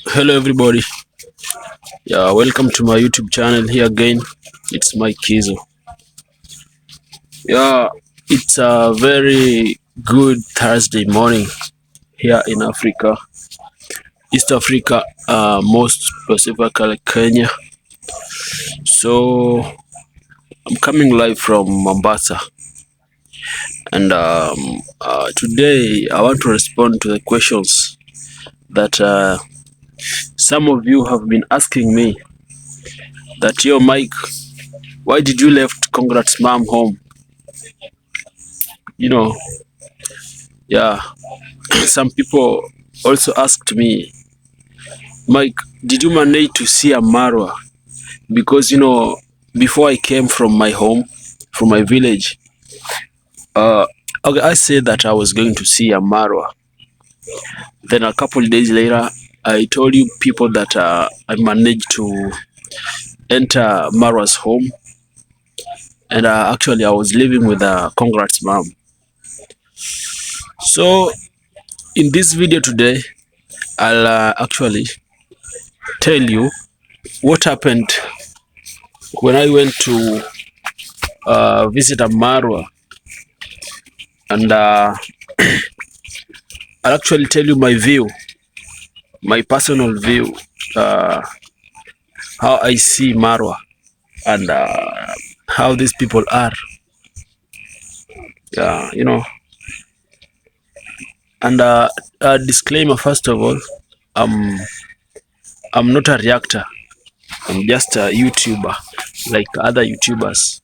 Hello everybody. Yeah, welcome to my YouTube channel here again. It's Mike Kizo. Yeah, it's a very good Thursday morning here in Africa, East Africa, most specifically Kenya. So I'm coming live from Mombasa, and today I want to respond to the questions that some of you have been asking me. That, yo Mike, why did you left Congrats mom home? You know, yeah. Some people also asked me, Mike, did you manage to see a Marwa? Because before I came from my home, from my village, uh, okay, I said that I was going to see a Marwa. Then a couple of days later, I told you people that I managed to enter Marwa's home, and actually I was living with Congrats mom. So in this video today, I'll actually tell you what happened when I went to visit a Marwa, and I'll actually tell you my view, my personal view, uh, how I see Marwa, and how these people are. Yeah, and a disclaimer first of all, um, I'm not a reactor. I'm just a YouTuber, like other YouTubers.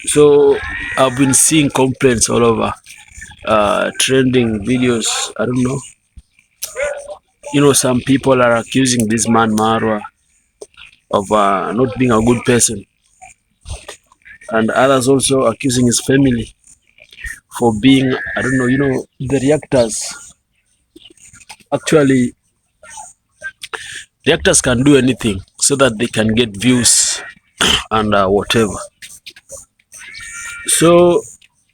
So I've been seeing complaints all over, trending videos. I don't know. Some people are accusing this man Marwa of not being a good person, and others also accusing his family for being, I don't know, the reactors. Actually, reactors can do anything so that they can get views and whatever. So,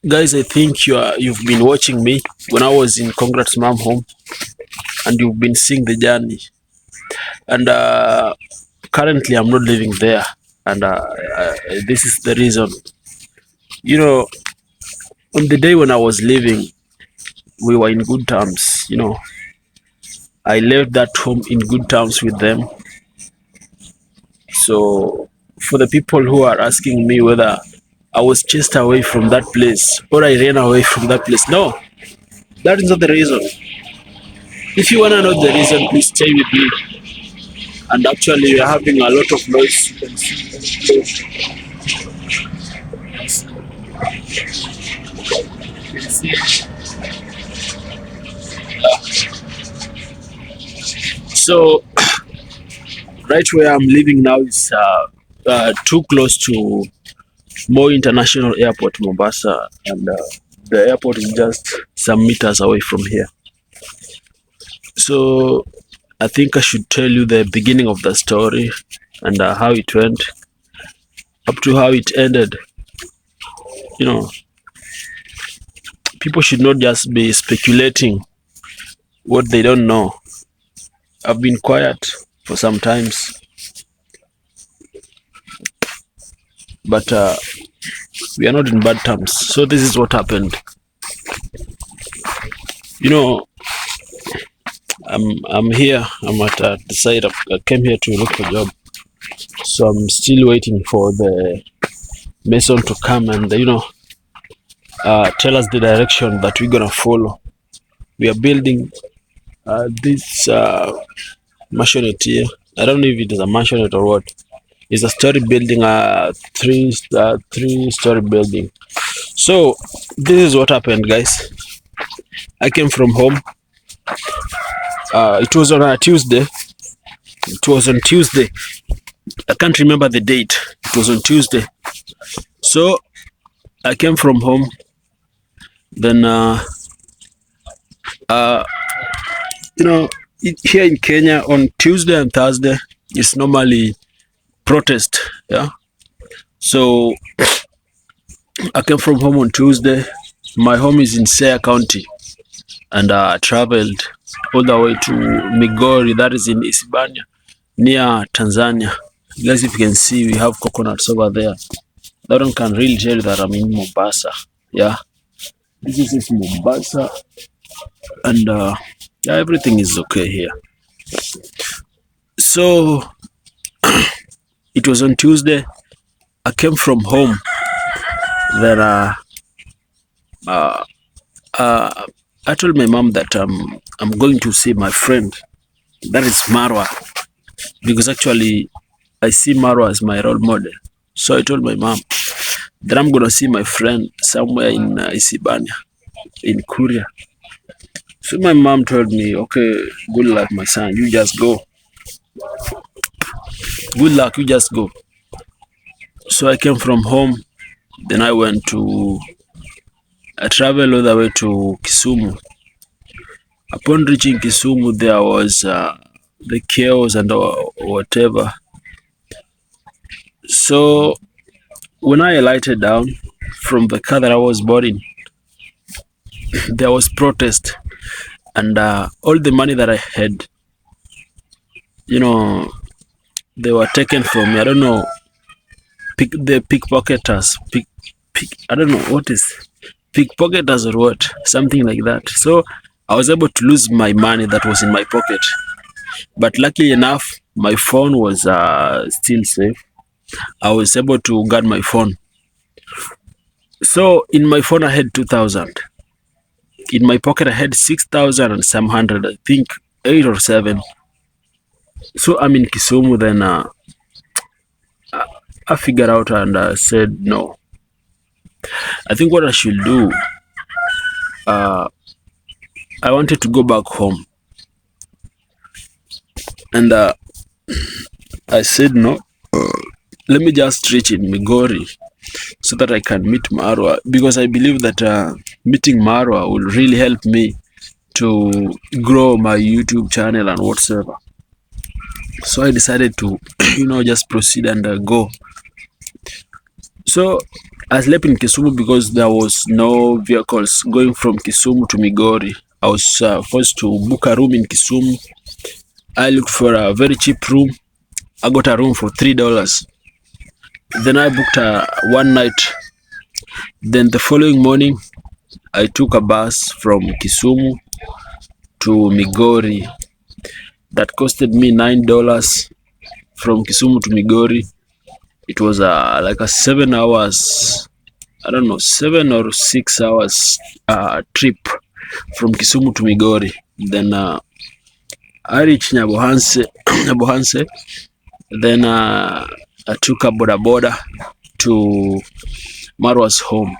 guys, I think you've been watching me when I was in Congrats Mom home, and you've been seeing the journey. And currently, I'm not living there, and this is the reason. On the day when I was leaving, we were in good terms. I left that home in good terms with them. So for the people who are asking me whether I was chased away from that place or I ran away from that place, no, that is not the reason. If you want to know the reason, please stay with me. And actually, we are having a lot of noise. So right where I'm living now is too close to Moi International Airport, Mombasa, and the airport is just some meters away from here. So I think I should tell you the beginning of the story and how it went up to how it ended. You know, people should not just be speculating what they don't know. I've been quiet for some times, but we are not in bad terms. So this is what happened. I'm here. I'm at the side. I came here to look for a job, so I'm still waiting for the mason to come and tell us the direction that we're gonna follow. We are building this mansionette here. I don't know if it is a mansionette or what. It's a story building, three-story building. So this is what happened, guys. I came from home. It was on a Tuesday. It was on Tuesday. I can't remember the date. It was on Tuesday. So I came from home. Then here in Kenya on Tuesday and Thursday it's normally protest. Yeah. So I came from home on Tuesday. My home is in Siaya County, and traveled all the way to Migori, that is in Isibania, near Tanzania. Guys, if you can see, we have coconuts over there. That one can really tell that I'm in Mombasa. Yeah, this is Mombasa, and yeah, everything is okay here. So it was on Tuesday. I came from home. Then I told my mom that I'm going to see my friend. That is Marwa, because actually I see Marwa as my role model. So I told my mom that I'm gonna see my friend somewhere in Isibania, in Kuria. So my mom told me, okay, good luck, my son. You just go. Good luck. You just go. So I came from home. Then I traveled all the way to Kisumu. Upon reaching Kisumu, there was the chaos and whatever. So when I alighted down from the car that I was boarding, there was protest, and all the money that I had, they were taken from me. I don't know, the pickpocketers, I don't know what is pickpocketers or what, something like that. So I was able to lose my money that was in my pocket, but luckily enough, my phone was still safe. I was able to guard my phone. So in my phone I had 2,000. In my pocket I had 6,000 and some hundred, I think 8 or 7. So I'm in Kisumu. Then I figured out and said no. I think what I should do, I wanted to go back home, and I said no. Let me just reach in Migori so that I can meet Marwa, because I believe that meeting Marwa will really help me to grow my YouTube channel and whatsoever. So I decided to, just proceed and go. So I slept in Kisumu because there was no vehicles going from Kisumu to Migori. I was forced to book a room in Kisumu. I looked for a very cheap room. I got a room for $3. Then I booked one night. Then the following morning, I took a bus from Kisumu to Migori. That costed me $9 from Kisumu to Migori. It was like a 7 hours, I don't know, 7 or 6 hours trip from Kisumu to Migori. Then I reached Nyabohanse. Then I took a boda to Marwa's home.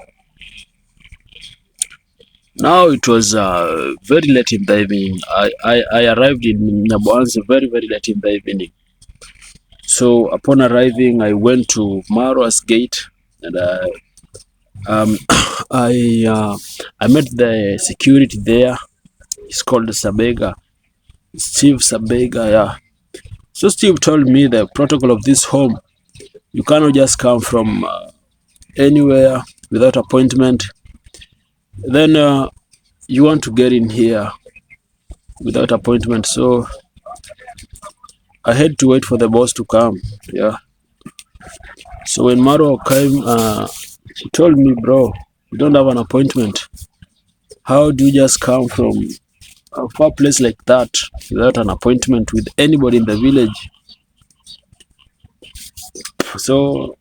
Now it was very late in the evening. I arrived in Nyabohanse very, very late in the evening. So upon arriving, I went to Marwa's gate, and I met the security there. He's called Sabega, Steve Sabega. Yeah. So Steve told me the protocol of this home: you cannot just come from anywhere without appointment. Then you want to get in here without appointment. So I had to wait for the boss to come. Yeah. So when Marwa came, he told me, bro, you don't have an appointment. How do you just come from a far place like that without an appointment with anybody in the village? So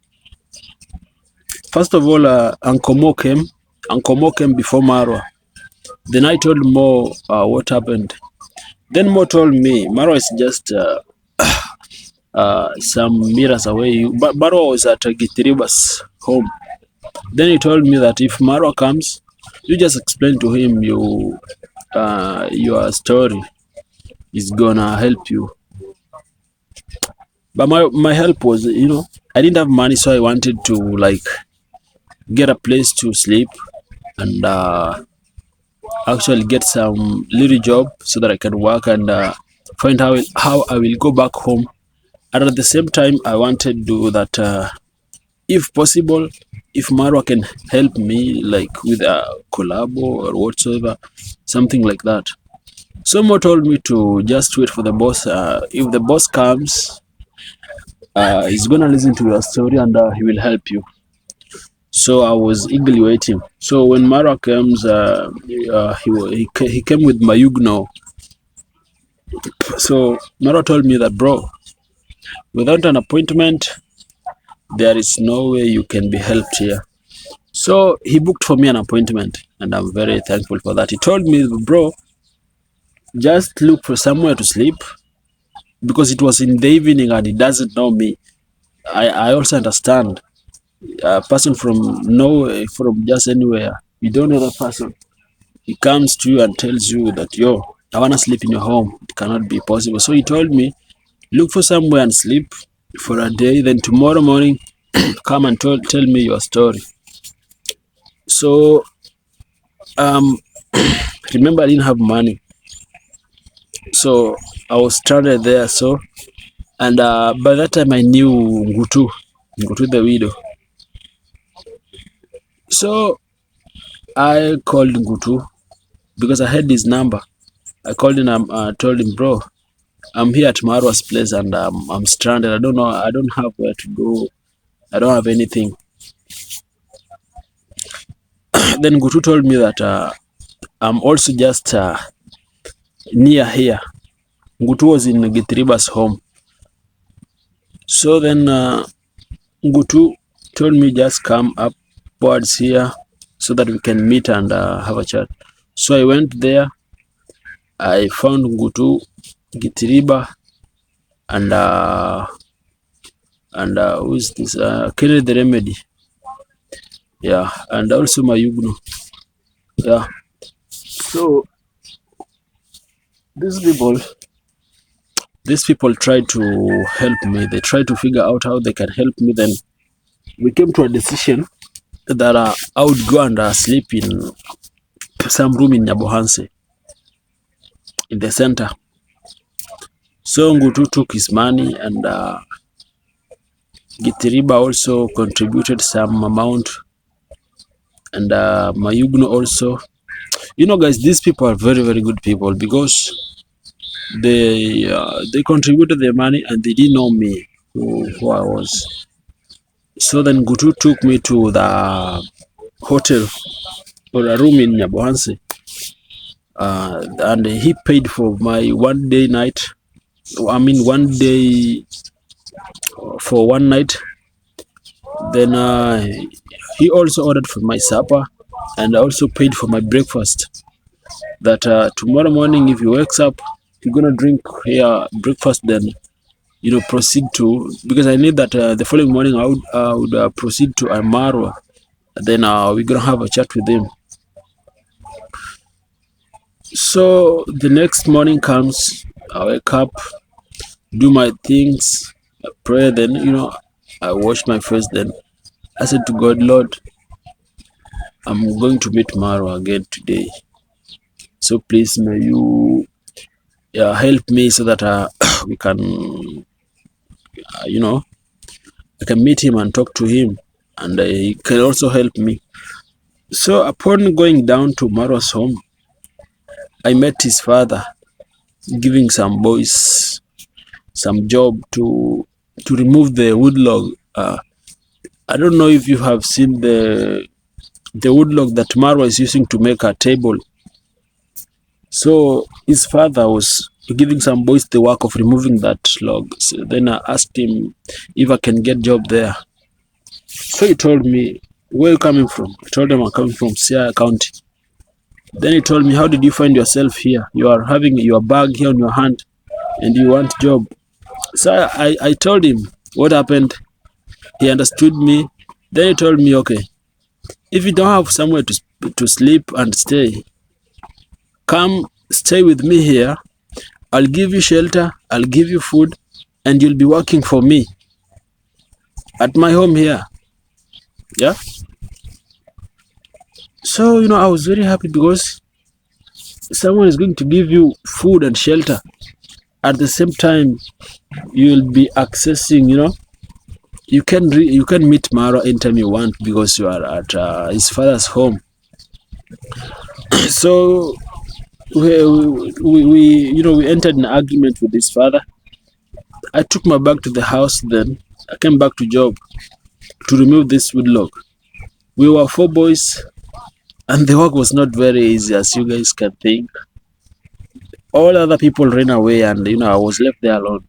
first of all, Uncle Mo came. Uncle Mo came before Marwa. Then I told Mo what happened. Then Mo told me Marwa is just some meters away. But Marwa was at Gitiriba's home. Then he told me that if Marwa comes, you just explain to him your story. Is gonna help you. But my help was, I didn't have money, so I wanted to get a place to sleep and actually get some little job so that I can work and find how I will go back home. And at the same time, I wanted to do that, if possible, if Marwa can help me like with a collab or whatsoever, something like that. So Mo told me to just wait for the boss. If the boss comes, he's gonna listen to your story and he will help you. So I was eagerly waiting. So when Marwa comes, he came with Mayugno. So Marwa told me that, bro, without an appointment, there is no way you can be helped here. So he booked for me an appointment, and I'm very thankful for that. He told me, bro, just look for somewhere to sleep because it was in the evening and he doesn't know me. I also understand a person from nowhere, from just anywhere, you don't know the person. He comes to you and tells you that, yo, I want to sleep in your home. It cannot be possible. So he told me, look for somewhere and sleep for a day. Then tomorrow morning, come and tell me your story. So, remember, I didn't have money. So I was stranded there. So, and by that time, I knew Ngutu the widow. So I called Ngutu because I had his number. I called him, told him, bro, I'm here at Marwa's place and I'm stranded. I don't know. I don't have where to go. I don't have anything. Then Ngutu told me that I'm also just near here. Ngutu was in Githriba's home. So then Ngutu told me just come upwards here so that we can meet and have a chat. So I went there. I found Ngutu, Githriba, and who is this? Kennedy the Remedy. Yeah, and also Mayugno. Yeah. So these people try to help me. They try to figure out how they can help me. Then we came to a decision that I would go and sleep in some room in Nyabohanse in the center. So Ngutu took his money and Githriba also contributed some amount, and Mayugno also. You know, guys, these people are very, very good people because they contributed their money and they didn't know me who I was. So then Ngutu took me to the hotel or a room in Nyabohanse, and he paid for my 1 day night. I mean 1 day for 1 night. Then he also ordered for my supper and also paid for my breakfast. That tomorrow morning, if he wakes up, you're gonna drink here breakfast. Then proceed to, because I need that the following morning I would proceed to Marwa. Then we're gonna have a chat with him. So the next morning comes, I wake up, do my things, I pray, then I wash my face. Then I said to God, Lord, I'm going to meet Marwa again today. So please may you help me so that we can, I can meet him and talk to him, and he can also help me. So upon going down to Marwa's home, I met his father giving some boys some job to remove the wood log. I don't know if you have seen the wood log that Marwa is using to make a table. So his father was giving some boys the work of removing that log. So then I asked him if I can get job there. So he told me, where are you coming from? I told him I'm coming from Siaya County. Then he told me, how did you find yourself here? You are having your bag here on your hand and you want job. So I told him what happened. He understood me. Then he told me, okay, if you don't have somewhere to sleep and stay, come stay with me here. I'll give you shelter, I'll give you food, and you'll be working for me at my home here. Yeah. So I was very happy because someone is going to give you food and shelter. At the same time, you'll be accessing you can meet Marwa anytime you want because you are at his father's home. So we we entered an agreement with his father. I took my bag to the house. Then I came back to job to remove this wood log. We were four boys, and the work was not very easy, as you guys can think. All other people ran away, and I was left there alone.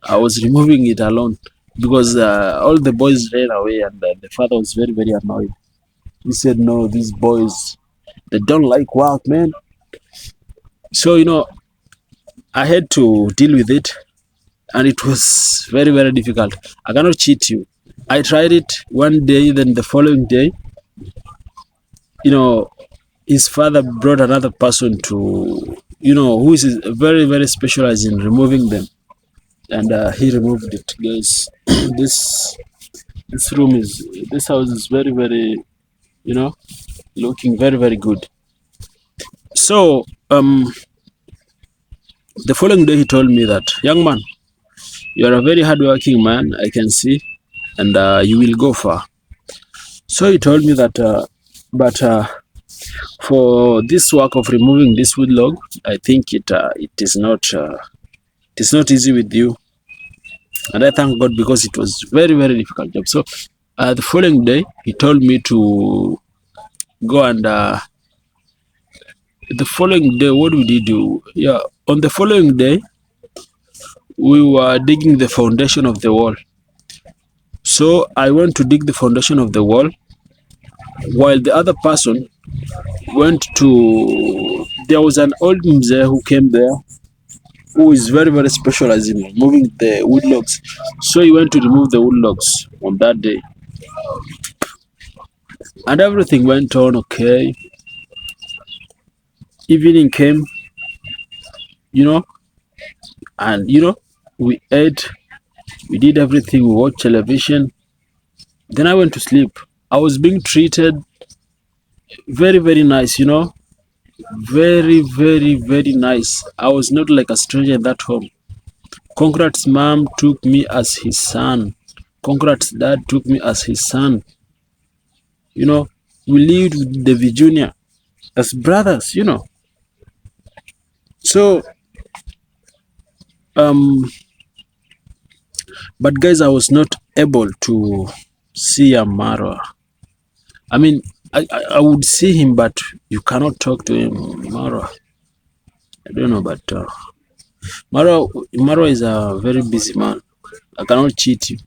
I was removing it alone because all the boys ran away, and the father was very, very annoyed. He said, "No, these boys, they don't like work, man." So I had to deal with it, and it was very, very difficult. I cannot cheat you. I tried it one day, then the following day, his father brought another person to, who is very, very specialized in removing them, and he removed it, guys. this this house is very, very, looking very, very good. So the following day he told me that, young man, you are a very hardworking man, I can see, and you will go far. So he told me that, but for this work of removing this wood log, I think it is not easy with you. And I thank God because it was very, very difficult job. So the following day he told me to go, and the following day, what did he do? Yeah, on the following day we were digging the foundation of the wall. So I went to dig the foundation of the wall, while the other person went to, there was an old mzee who came there, who is very, very specialized in removing the wood logs. So he went to remove the wood logs on that day, and everything went on okay. Evening came, and we ate, we did everything, we watched television. Then I went to sleep. I was being treated very, very nice, very, very, very nice. I was not like a stranger in that home. Concrat's mom took me as his son. Concrat's dad took me as his son. We lived with the Virginia as brothers. So but guys, I was not able to see Marwa. I mean, I would see him, but you cannot talk to him. Marwa, I don't know, but Marwa is a very busy man. I cannot cheat you.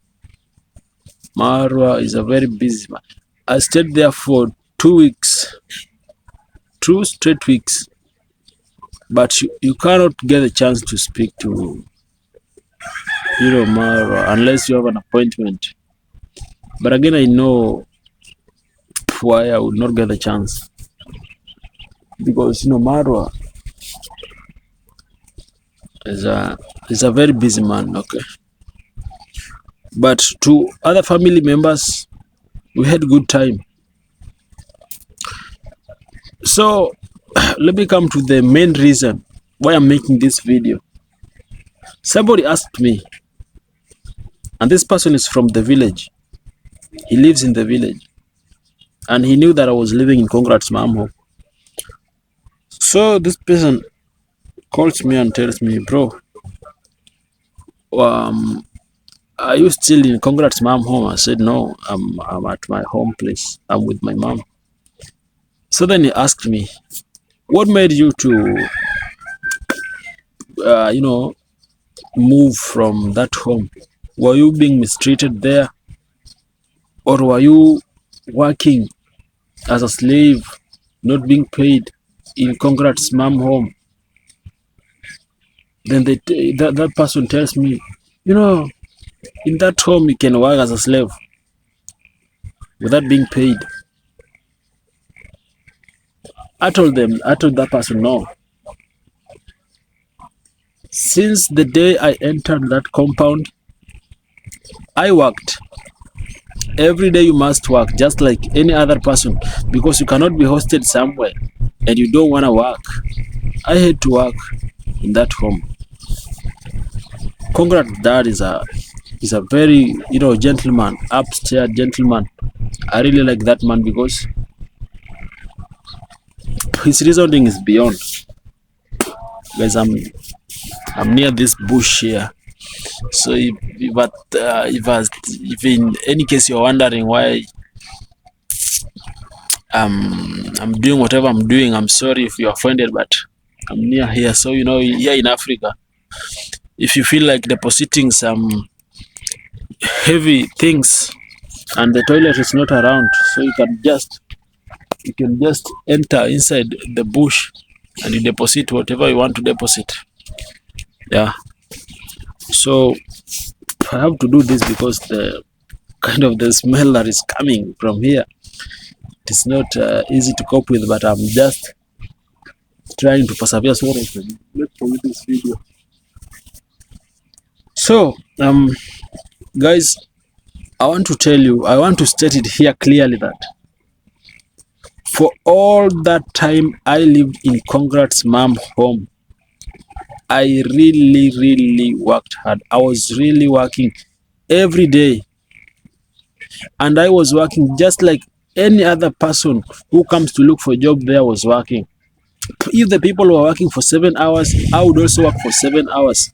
Marwa is a very busy man. I stayed there for 2 weeks, 2 straight weeks, but you cannot get a chance to speak to Marwa unless you have an appointment. But again, I know why I would not get the chance, because Marwa is a very busy man. Okay, but to other family members, we had good time. So let me come to the main reason why I'm making this video. Somebody asked me, and this person is from the village. He lives in the village, and he knew that I was living in Concrat's mom home. So this person calls me and tells me, bro, are you still in Concrat's mom home? I said, no, I'm at my home place. I'm with my mom. So then he asked me, what made you to move from that home? Were you being mistreated there, or were you working as a slave, not being paid in Concrat's mom home? Then that person tells me, in that home you can work as a slave without being paid. I told that person, no. Since the day I entered that compound, I worked. Every day you must work, just like any other person, because you cannot be hosted somewhere and you don't want to work. I had to work in that home. Concrat's dad is a He's a very, gentleman, upstairs gentleman. I really like that man because his reasoning is beyond. Guys, I'm near this bush here. So if in any case you're wondering why I'm doing whatever I'm doing, I'm sorry if you're offended, but I'm near here. So here in Africa, if you feel like depositing some heavy things and the toilet is not around, so you can just enter inside the bush and you deposit whatever you want to deposit. Yeah. So I have to do this because the smell that is coming from here, it is not easy to cope with, but I'm just trying to persevere so that I can make for you this video. So guys, I want to state it here clearly that for all that time I lived in Congrats' mom home, I really worked hard. I was really working every day, and I was working just like any other person who comes to look for a job there was working. If the people were working for 7 hours, I would also work for 7 hours.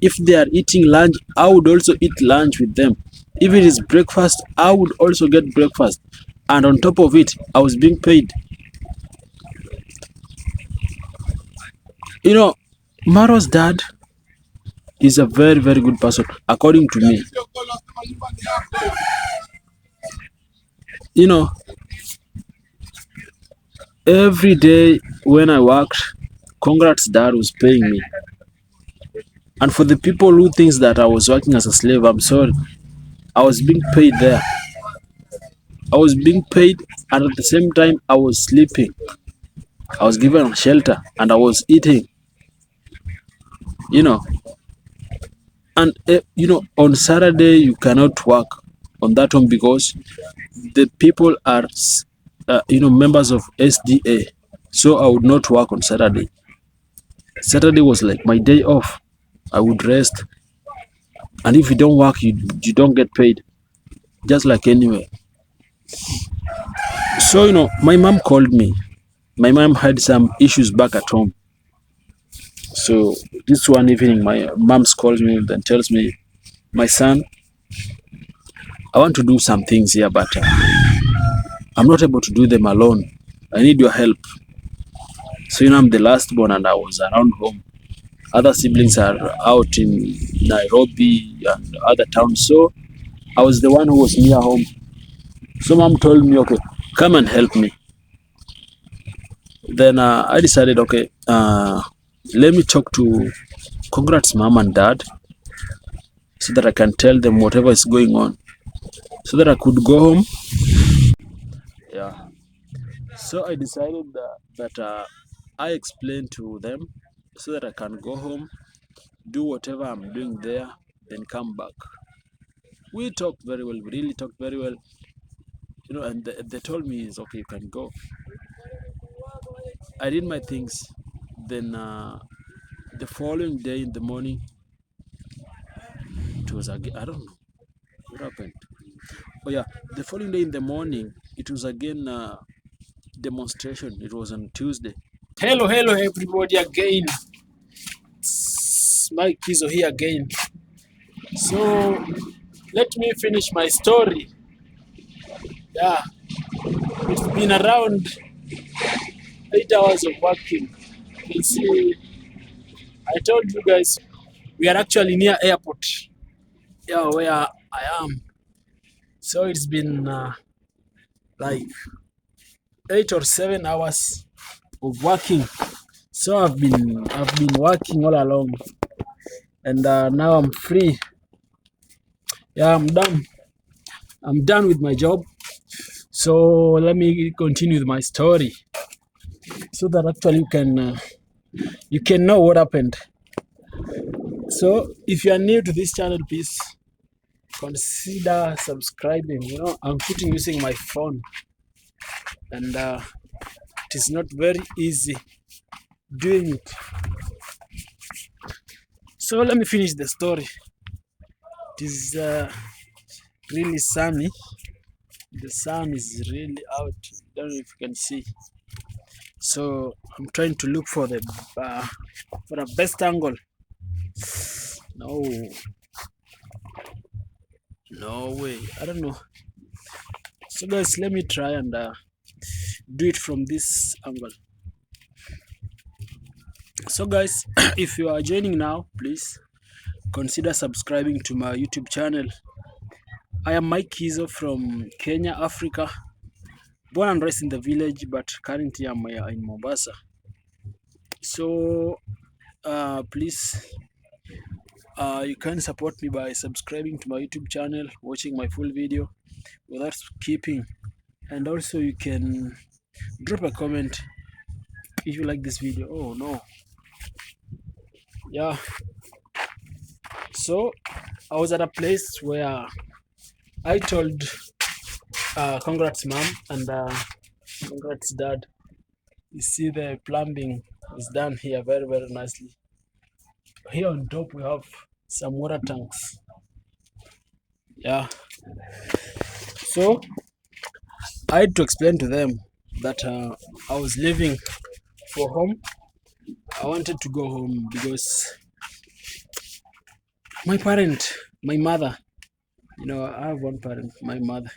If they are eating lunch, I would also eat lunch with them. If it is breakfast, I would also get breakfast. And on top of it, I was being paid. Maro's dad is a very good person, according to me. Every day when I worked, Congrats' dad was paying me. And for the people who thinks that I was working as a slave, I'm sorry. I was being paid there. I was being paid, and at the same time I was sleeping. I was given shelter and I was eating. And on Saturday you cannot work on that one because the people are members of SDA. So I would not work on Saturday. Saturday was like my day off. I would rest, and if you don't work, you don't get paid, just like anywhere. So my mom called me. My mom had some issues back at home. So this one evening, my mom calls me and tells me, "My son, I want to do some things here, but I'm not able to do them alone. I need your help." So I'm the last born and I was around home. Other siblings are out in Nairobi and other towns. So I was the one who was near home. So mom told me, okay, come and help me. Then I decided, okay, let me talk to Congrats' mom and dad so that I can tell them whatever is going on, so that I could go home. Yeah. So I decided that I explained to them so that I can go home, do whatever I'm doing there, then come back. We talked very well. We really talked very well. And they told me, it's okay, you can go. I did my things. Then the following day in the morning, it was again, I don't know what happened. Oh yeah, the following day in the morning, it was again demonstration. It was on Tuesday. Hello everybody again. It's Mike Pizzo here again. So let me finish my story. Yeah, it's been around 8 hours of working. You see, I told you guys we are actually near airport. Yeah, where I am. So it's been like 8 or 7 hours of working. So I've been working all along, and now I'm free. Yeah, I'm done. I'm done with my job. So let me continue with my story, so that actually you can know what happened. So if you are new to this channel, please consider subscribing. I'm shooting using my phone, and it is not very easy doing it. So let me finish the story. It is really sunny. The sun is really out. Don't know if you can see. So I'm trying to look for the best angle. No, no way. I don't know. So guys, let me try and do it from this angle. So guys, if you are joining now, please consider subscribing to my YouTube channel. I am Mike Kizo from Kenya, Africa. Born and raised in the village, but currently I'm in Mombasa. So please, you can support me by subscribing to my YouTube channel, watching my full video without skipping, and also you can drop a comment if you like this video. Oh no, yeah. So I was at a place where I told congrats mom and congrats dad. You see the plumbing is done here very nicely. Here on top we have some water tanks. Yeah. So I had to explain to them that I was leaving for home. I wanted to go home because my mother, I have one parent, my mother,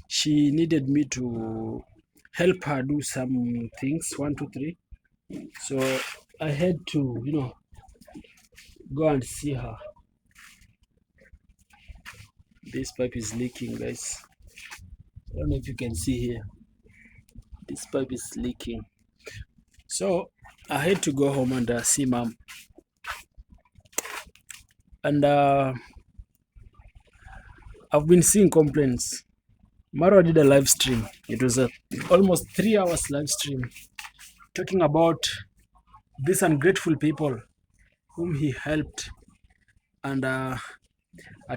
she needed me to help her do some things, 1, 2, 3. So I had to, go and see her. This pipe is leaking, guys. I don't know if you can see here. This pipe is leaking. So I had to go home and see mom. And I've been seeing complaints. Maro did a live stream. It was a almost 3 hours live stream talking about these ungrateful people whom he helped and are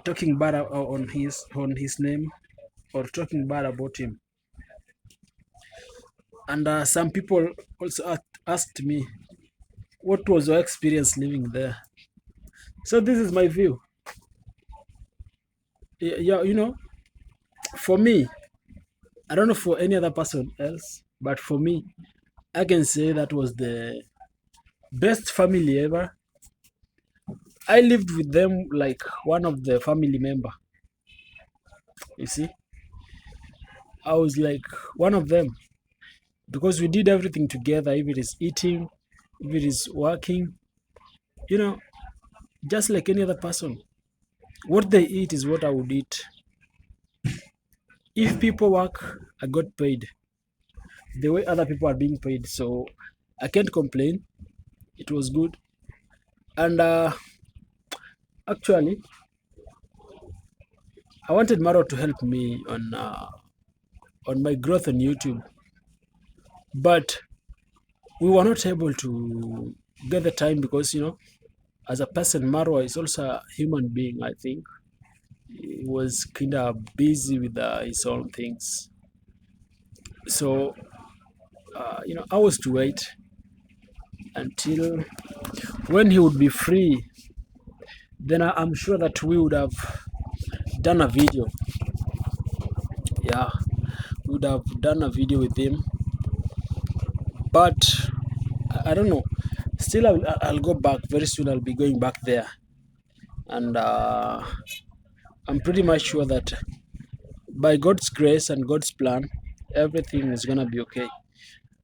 talking bad on his name or talking bad about him. And some people also asked me, what was your experience living there? So this is my view. Yeah, for me, I don't know for any other person else, but for me, I can say that was the best family ever. I lived with them like one of the family member. You see, I was like one of them because we did everything together. If it is eating, if it is working, just like any other person. What they eat is what I would eat. If people work, I got paid the way other people are being paid. So I can't complain. It was good. And actually, I wanted Maro to help me on my growth on YouTube, but we were not able to get the time because as a person, Marwa is also a human being. I think he was kind of busy with his own things, so I was to wait until when he would be free. Then I'm sure that we would have done a video. Yeah, we would have done a video with him, but I don't know. Still, I'll go back very soon. I'll be going back there, and I'm pretty much sure that by God's grace and God's plan, everything is gonna be okay.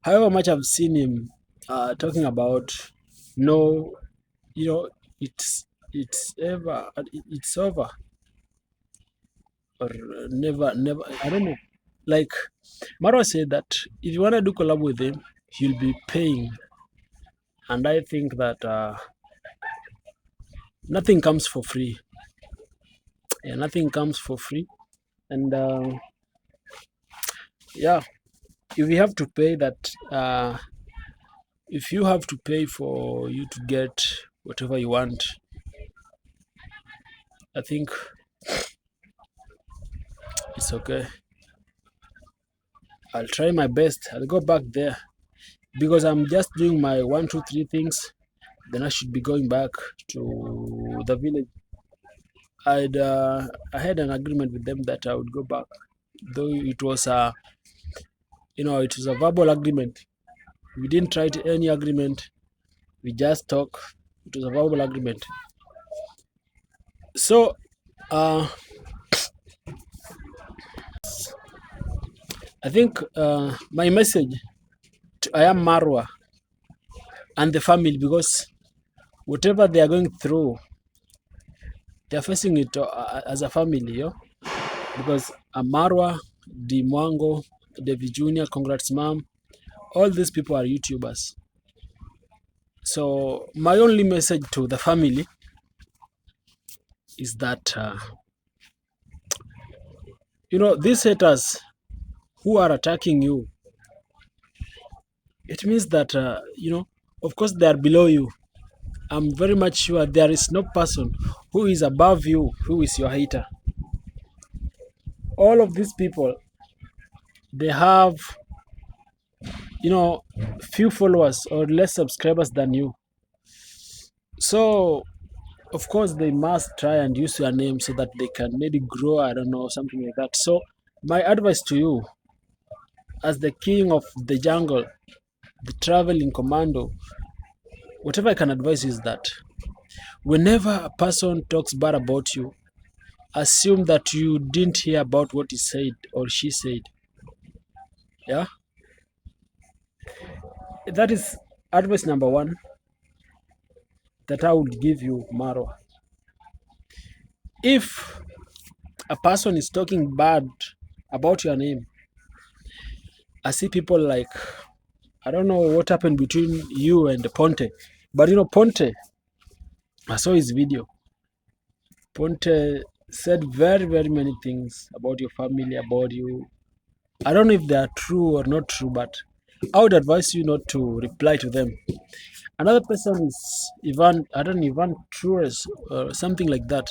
However much I've seen him talking about, no, it's over or never. I don't know. Like Marwa said that if you wanna do collab with him, he'll be paying, and I think that nothing comes for free. Yeah, nothing comes for free, and yeah, if you have to pay that, if you have to pay for you to get whatever you want, I think it's okay. I'll try my best. I'll go back there because I'm just doing my 1, 2, 3 things. Then I should be going back to the village I had an agreement with them that I would go back, though it was a it was a verbal agreement. We didn't write any agreement. We just talk. It was a verbal agreement. So uh, I think my message to I am Marwa and the family, because whatever they are going through, they are facing it as a family, because Marwa, Di Mwango, David Jr., Congrats Mom, all these people are YouTubers. So my only message to the family is that these haters who are attacking you, it means that of course they are below you. I'm very much sure there is no person who is above you who is your hater. All of these people, they have few followers or less subscribers than you. So of course they must try and use your name so that they can maybe grow, I don't know, something like that. So my advice to you, as the king of the jungle, the traveling commando, whatever I can advise is that whenever a person talks bad about you, assume that you didn't hear about what he said or she said. Yeah, that is advice number one that I would give you, Maro. If a person is talking bad about your name, I see people like, I don't know what happened between you and Ponte, but Ponte, I saw his video. Ponte said very, very many things about your family, about you. I don't know if they are true or not true, but I would advise you not to reply to them. Another person is Ivan, I don't know, Ivan Trues or something like that.